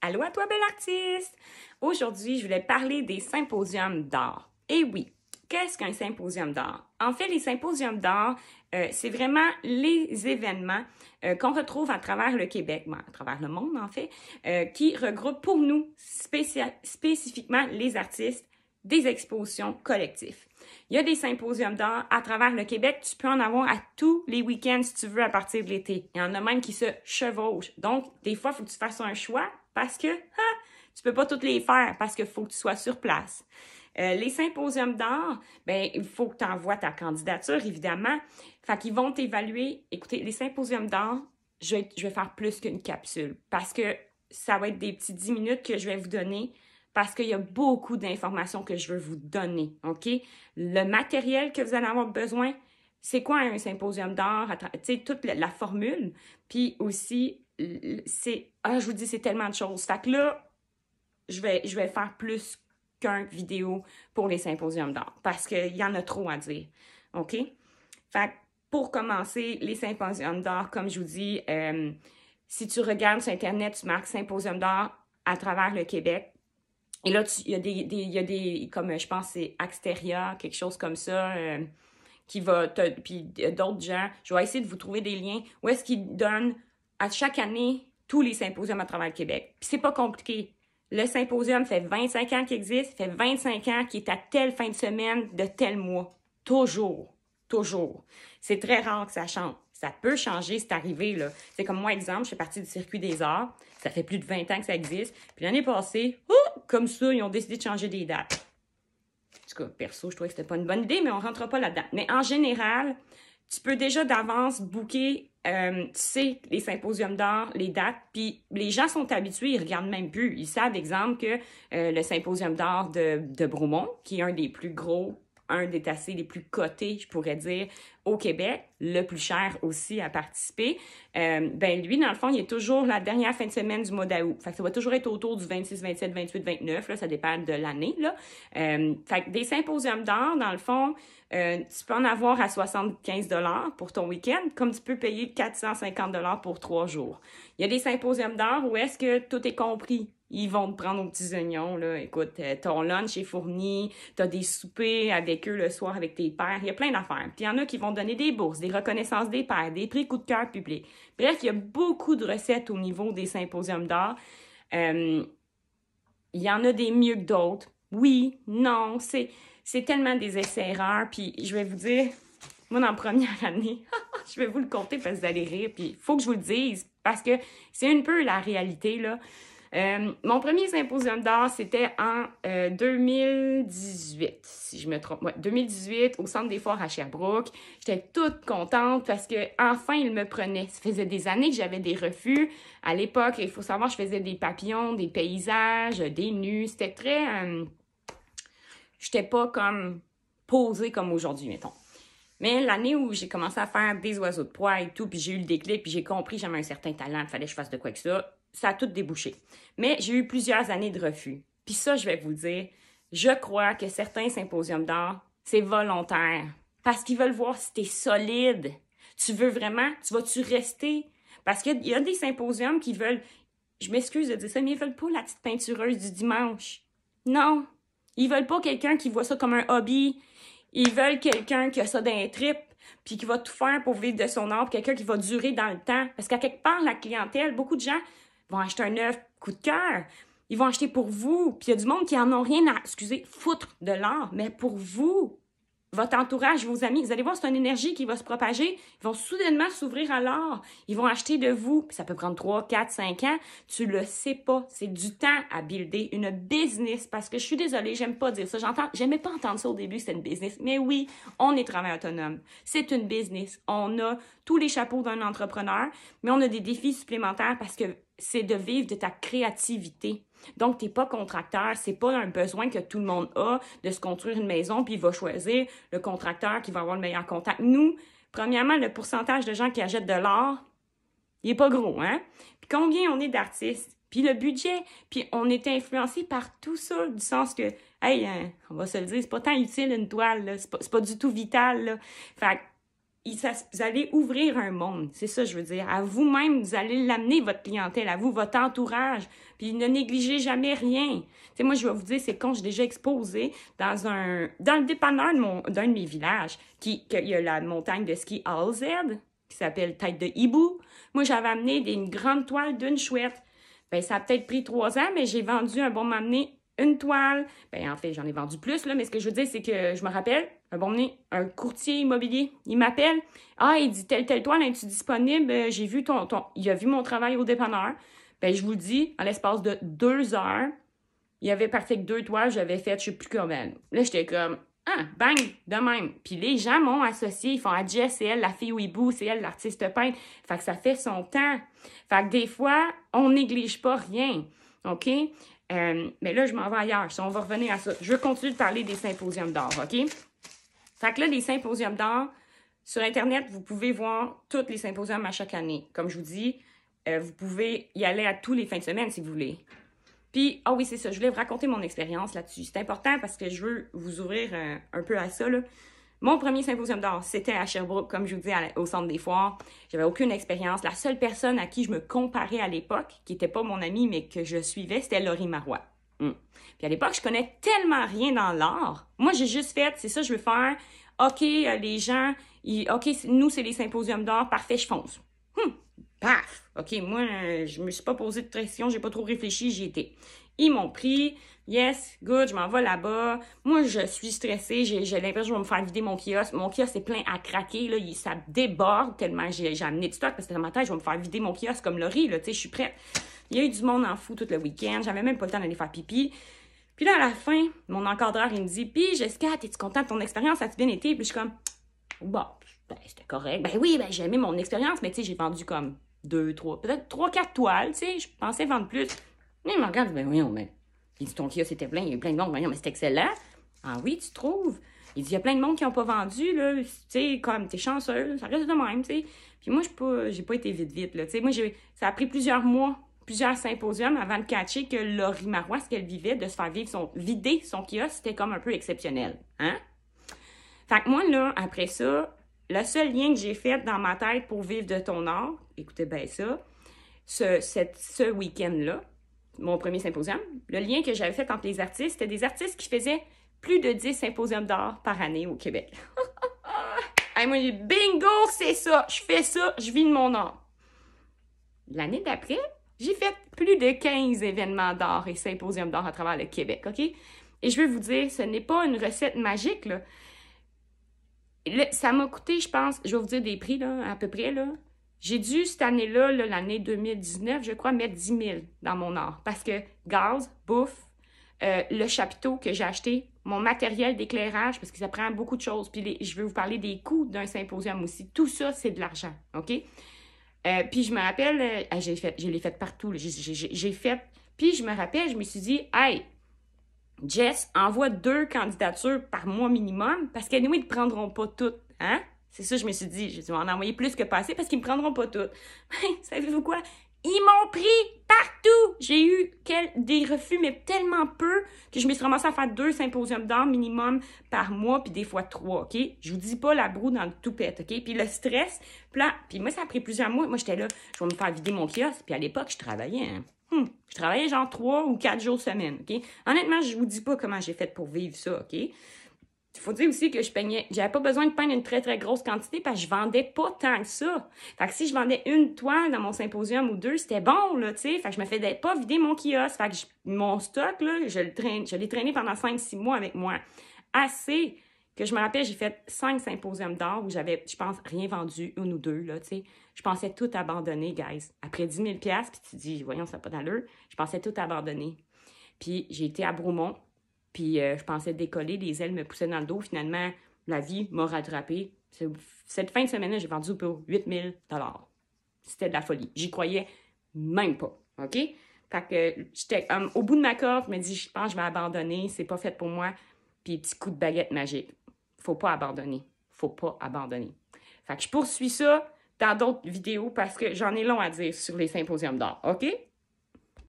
Allô à toi, bel artiste! Aujourd'hui, je voulais parler des symposiums d'art. Et oui, qu'est-ce qu'un symposium d'art? En fait, les symposiums d'art, c'est vraiment les événements qu'on retrouve à travers le Québec, à travers le monde en fait, qui regroupent pour nous spécifiquement les artistes des expositions collectives. Il y a des symposiums d'art à travers le Québec. Tu peux en avoir à tous les week-ends si tu veux à partir de l'été. Il y en a même qui se chevauchent. Donc, des fois, il faut que tu fasses un choix parce que tu peux pas toutes les faire parce qu'il faut que tu sois sur place. Les symposiums d'art, ben il faut que tu envoies ta candidature, évidemment. Fait qu'ils vont t'évaluer. Écoutez, les symposiums d'art, je vais faire plus qu'une capsule parce que ça va être des petits 10 minutes que je vais vous donner parce qu'il y a beaucoup d'informations que je veux vous donner, OK? Le matériel que vous allez avoir besoin, c'est quoi un symposium d'art? Tu sais, toute la formule. Puis aussi, je vous dis, c'est tellement de choses. Fait que là, je vais faire plus qu'un vidéo pour les symposiums d'art parce qu'il y en a trop à dire, OK? Fait que pour commencer, les symposiums d'art, comme je vous dis, si tu regardes sur Internet, tu marques symposium d'art à travers le Québec. Et là, il y a des, comme je pense, c'est Axteria, quelque chose comme ça, qui va, puis d'autres gens. Je vais essayer de vous trouver des liens où est-ce qu'ils donnent à chaque année tous les symposiums à travers le Québec. Puis c'est pas compliqué. Le symposium fait 25 ans qu'il existe, fait 25 ans qu'il est à telle fin de semaine de tel mois. Toujours. Toujours. C'est très rare que ça change. Ça peut changer, c'est arrivé, là. C'est comme moi, exemple, je fais partie du Circuit des arts. Ça fait plus de 20 ans que ça existe. Puis l'année passée, comme ça, ils ont décidé de changer des dates. En tout cas, perso, je trouvais que c'était pas une bonne idée, mais on rentrera pas là-dedans. Mais en général, tu peux déjà d'avance booker, tu sais, les symposiums d'art, les dates, puis les gens sont habitués, ils regardent même plus. Ils savent, exemple, que le symposium d'art de Bromont, qui est un des plus gros, un des tassés les plus cotés, je pourrais dire, au Québec, le plus cher aussi à participer, ben lui, dans le fond, il est toujours la dernière fin de semaine du mois d'août. Fait que ça va toujours être autour du 26, 27, 28, 29, là, ça dépend de l'année, là. Fait que des symposiums d'art, dans le fond, tu peux en avoir à 75 $ pour ton week-end, comme tu peux payer 450 $ pour 3 jours. Il y a des symposiums d'art où est-ce que tout est compris. Ils vont te prendre aux petits oignons, là. Écoute, ton lunch est fourni, t'as des soupers avec eux le soir avec tes pairs. Il y a plein d'affaires. Puis il y en a qui vont donner des bourses, des reconnaissances des pairs, des prix coup de cœur public. Bref, il y a beaucoup de recettes au niveau des symposiums d'art. Il y en a des mieux que d'autres. Oui, non, c'est tellement des essais-erreurs. Puis je vais vous dire, moi, dans la première année, je vais vous le compter parce que vous allez rire. Puis il faut que je vous le dise parce que c'est un peu la réalité, là. Mon premier symposium d'art, c'était en 2018, si je me trompe. Ouais, 2018, au Centre des Foires à Sherbrooke. J'étais toute contente parce que enfin il me prenait. Ça faisait des années que j'avais des refus. À l'époque, il faut savoir, je faisais des papillons, des paysages, des nus. C'était très... j'étais pas comme posée comme aujourd'hui, mettons. Mais l'année où j'ai commencé à faire des oiseaux de proie et tout, puis j'ai eu le déclic, puis j'ai compris que j'avais un certain talent, il fallait que je fasse de quoi que ça a tout débouché. Mais j'ai eu plusieurs années de refus. Puis ça, je vais vous dire, je crois que certains symposiums d'art, c'est volontaire. Parce qu'ils veulent voir si t'es solide. Tu veux vraiment, tu vas-tu rester? Parce qu'il y a des symposiums qui veulent, je m'excuse de dire ça, mais ils veulent pas la petite peintureuse du dimanche. Non. Ils veulent pas quelqu'un qui voit ça comme un hobby. Ils veulent quelqu'un qui a ça dans les tripes, puis qui va tout faire pour vivre de son art, quelqu'un qui va durer dans le temps. Parce qu'à quelque part, la clientèle, beaucoup de gens vont acheter un œuf coup de cœur. Ils vont acheter pour vous. Puis il y a du monde qui en ont rien à, foutre de l'art, mais pour vous. Votre entourage, vos amis, vous allez voir, c'est une énergie qui va se propager. Ils vont soudainement s'ouvrir à l'art. Ils vont acheter de vous. Puis ça peut prendre 3, 4, 5 ans. Tu le sais pas. C'est du temps à builder une business. Parce que je suis désolée, j'aime pas dire ça. J'aimais pas entendre ça au début, c'était une business. Mais oui, on est travailleur autonome. C'est une business. On a tous les chapeaux d'un entrepreneur, mais on a des défis supplémentaires parce que c'est de vivre de ta créativité. Donc, t'es pas contracteur, c'est pas un besoin que tout le monde a de se construire une maison, puis il va choisir le contracteur qui va avoir le meilleur contact. Nous, premièrement, le pourcentage de gens qui achètent de l'art, il est pas gros, hein? Puis combien on est d'artistes? Puis le budget, puis on est influencé par tout ça, du sens que, hey, on va se le dire, c'est pas tant utile une toile, là, c'est pas du tout vital, là. Fait vous allez ouvrir un monde, c'est ça que je veux dire. À vous-même, vous allez l'amener, votre clientèle, à vous, votre entourage. Puis ne négligez jamais rien. Tu sais, moi, je vais vous dire, c'est quand j'ai déjà exposé dans le dépanneur d'un de mes villages, qu'il y a la montagne de ski AZ, qui s'appelle Tête de Hibou. Moi, j'avais amené une grande toile d'une chouette. Ben, ça a peut-être pris 3 ans, mais j'ai vendu un bon moment donné une toile. Ben, en fait, j'en ai vendu plus, là, mais ce que je veux dire, c'est que je me rappelle, un bon moment donné, un courtier immobilier, il m'appelle. Ah, il dit, telle toile, es-tu disponible? J'ai vu il a vu mon travail au dépanneur. Ben, je vous le dis, en l'espace de 2 heures, il avait parti avec 2 toiles, j'avais fait, je sais plus combien. Là, j'étais comme, ah, bang, de même. Puis les gens m'ont associé, ils font, ah, Jess, c'est elle la fille au hibou, c'est elle l'artiste peintre. Fait que ça fait son temps. Fait que des fois, on néglige pas rien, OK? Mais là, je m'en vais ailleurs. On va revenir à ça. Je veux continuer de parler des symposiums d'art, OK? Fait que là, les symposiums d'art, sur Internet, vous pouvez voir tous les symposiums à chaque année. Comme je vous dis, vous pouvez y aller à tous les fins de semaine si vous voulez. Puis, ah oui, c'est ça, je voulais vous raconter mon expérience là-dessus. C'est important parce que je veux vous ouvrir un peu à ça, là. Mon premier symposium d'art, c'était à Sherbrooke, comme je vous dis, au Centre des Foires. J'avais aucune expérience. La seule personne à qui je me comparais à l'époque, qui n'était pas mon amie, mais que je suivais, c'était Laurie Marois. Puis à l'époque, je connais tellement rien dans l'art. Moi, j'ai juste fait, c'est ça que je veux faire. OK, les gens, OK, nous, c'est les symposiums d'art. Parfait, je fonce. Paf! OK, moi, je me suis pas posé de questions, j'ai pas trop réfléchi, j'y étais. Ils m'ont pris. Yes, good, je m'en vais là-bas. Moi, je suis stressée. J'ai l'impression que je vais me faire vider mon kiosque. Mon kiosque est plein à craquer. Là, ça déborde tellement j'ai amené du stock parce que dans ma tête, je vais me faire vider mon kiosque comme Laurie. Là, tu sais, je suis prête. Il y a eu du monde en fou tout le week-end. J'avais même pas le temps d'aller faire pipi. Puis là, à la fin, mon encadreur, il me dit, puis Jessica, t'es-tu contente de ton expérience? Ça a bien été? Puis je suis comme, bon, ben, c'était correct. Ben oui, ben j'ai aimé mon expérience, mais tu sais, j'ai vendu comme 2, 3, peut-être 3, 4 toiles, tu sais. Je pensais vendre plus. Mais il me regarde, ben voyons, mais. Il dit, ton kiosque était plein, il y a eu plein de monde. Voyons, mais c'est excellent. Ah oui, tu trouves? Il dit, il y a plein de monde qui n'ont pas vendu, là. Tu sais, comme, t'es chanceux, ça reste de même, tu sais. Puis moi, j'ai pas été vite, là. Tu sais, moi, ça a pris plusieurs mois, plusieurs symposiums avant de catcher que Laurie Marois, ce qu'elle vivait, de se faire vider son kiosque, c'était comme un peu exceptionnel. Hein? Fait que moi, là, après ça, le seul lien que j'ai fait dans ma tête pour vivre de ton art, écoutez bien ça, ce week-end-là, mon premier symposium, le lien que j'avais fait entre les artistes, c'était des artistes qui faisaient plus de 10 symposiums d'art par année au Québec. Hey, moi, bingo, c'est ça, je fais ça, je vis de mon art. L'année d'après, j'ai fait plus de 15 événements d'art et symposiums d'art à travers le Québec, OK? Et je veux vous dire, ce n'est pas une recette magique, là. Ça m'a coûté, je pense, je vais vous dire des prix, là, à peu près, là. J'ai dû, cette année-là, l'année 2019, je crois, mettre 10 000 dans mon art. Parce que gaz, bouffe, le chapiteau que j'ai acheté, mon matériel d'éclairage, parce que ça prend beaucoup de choses. Puis je vais vous parler des coûts d'un symposium aussi. Tout ça, c'est de l'argent, OK? Puis je me rappelle, je l'ai fait partout. J'ai fait... Puis je me rappelle, je me suis dit, hey, Jess, envoie 2 candidatures par mois minimum, parce qu'anyway, ils ne prendront pas toutes, hein? C'est ça, je me suis dit. Je vais en envoyer plus que passer parce qu'ils me prendront pas toutes. Savez-vous quoi? Ils m'ont pris partout! J'ai eu des refus, mais tellement peu que je me suis ramassée à faire 2 symposiums d'art minimum par mois, puis des fois 3, OK? Je vous dis pas la broue dans le toupette, OK? Puis le stress, puis moi, ça a pris plusieurs mois. Moi, j'étais là, je vais me faire vider mon kiosque. Puis à l'époque, je travaillais, hein? Je travaillais genre 3 ou 4 jours semaine, OK? Honnêtement, je vous dis pas comment j'ai fait pour vivre ça, OK? Il faut dire aussi que j'avais pas besoin de peindre une très, très grosse quantité parce que je vendais pas tant que ça. Fait que si je vendais une toile dans mon symposium ou 2, c'était bon, là, tu sais. Fait que je me faisais pas vider mon kiosque. Fait que mon stock, là, je l'ai traîné pendant 5-6 mois avec moi. Assez que je me rappelle, j'ai fait 5 symposiums d'art où j'avais, je pense, rien vendu, 1 ou 2, là, tu sais. Je pensais tout abandonner, guys. Après 10 000 $, puis tu te dis, voyons, ça n'a pas d'allure. Je pensais tout abandonner. Puis j'ai été à Bromont. Puis je pensais décoller, les ailes me poussaient dans le dos. Finalement, la vie m'a rattrapée. Cette fin de semaine-là, j'ai vendu pour 8 000 $. C'était de la folie. J'y croyais même pas, OK? Fait que j'étais au bout de ma corde, je me dis, je pense que je vais abandonner, c'est pas fait pour moi. Puis petit coup de baguette magique. Faut pas abandonner. Faut pas abandonner. Fait que je poursuis ça dans d'autres vidéos parce que j'en ai long à dire sur les symposiums d'art, OK?